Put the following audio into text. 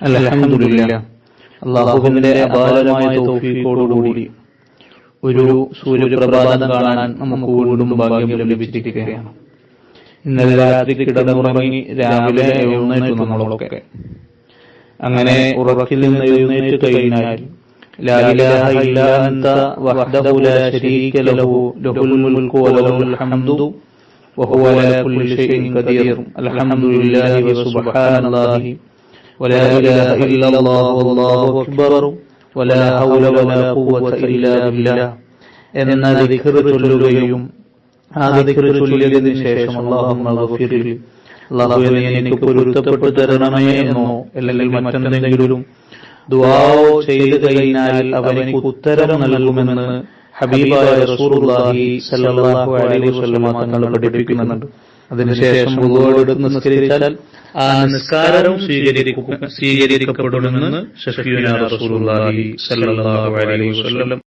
അൽഹംദുലില്ലാഹ്. അല്ലാഹുവിന്റെ അപാരമായ തൗഫീഖോടുകൂടി ഒരു സൂര്യപ്രഭാതം കാണാൻ നമുക്ക് വീണ്ടും ഭാഗ്യം ലഭിച്ചിരിക്കുകയാണ്. ഇന്നലെ രാത്രി കിടന്നുറങ്ങി രാവിലെ എഴുന്നേറ്റു നമ്മളൊക്കെ. അങ്ങനെ ഉറക്കിൽ നിന്ന് എഴുന്നേറ്റ് കഴിഞ്ഞാൽ ലാ ഇലാഹ ഇല്ലാ അൻത വഹ്ദഹു ലാ ശരീക ലഹു ലഹുൽ മുൽക്കു വലഹുൽ ഹംദു വഹുവ അലാ കുല്ലി ഷൈഇൻ ഖദീർ അൽഹംദുലില്ലാഹി വസുബ്ഹാനല്ലാഹി വലാ ഇലാഹ ഇല്ലല്ലാഹു വല്ലാഹു അക്ബർ വലാ ഹൗല വലാ ഖുവത ഇല്ലാ ബില്ലാഹ് എന്ന ദിക്ർ ചൊല്ലുകയും ആ ദിക്ർ ചൊല്ലിയതിനു ശേഷം അല്ലാഹുമ്മ ഗഫിർലി, അല്ലാഹുവേ നീ എനിക്ക് പൊരുത്തപ്പെട്ടു തരണമേ എന്നോ അല്ലെങ്കിൽ മറ്റെന്തെങ്കിലും ദുആ ചെയ്തു കഴിഞ്ഞാൽ അവനിക്ക് ഉത്തരം നൽകുമെന്ന് ഹബീബായ റസൂലുള്ളാഹി സ്വല്ലല്ലാഹു അലൈഹി വസല്ലം തങ്ങൾ പഠിപ്പിക്കുന്നുണ്ട്. അതിനുശേഷം വുളൂഅെടുത്ത് നിസ്കരിച്ചാൽ ആ നിസ്കാരം സ്വീകരിക്കപ്പെടുമെന്ന് ശഫീഉനാ റസൂലുള്ളാഹി സ്വല്ലല്ലാഹു അലൈഹി വസല്ലം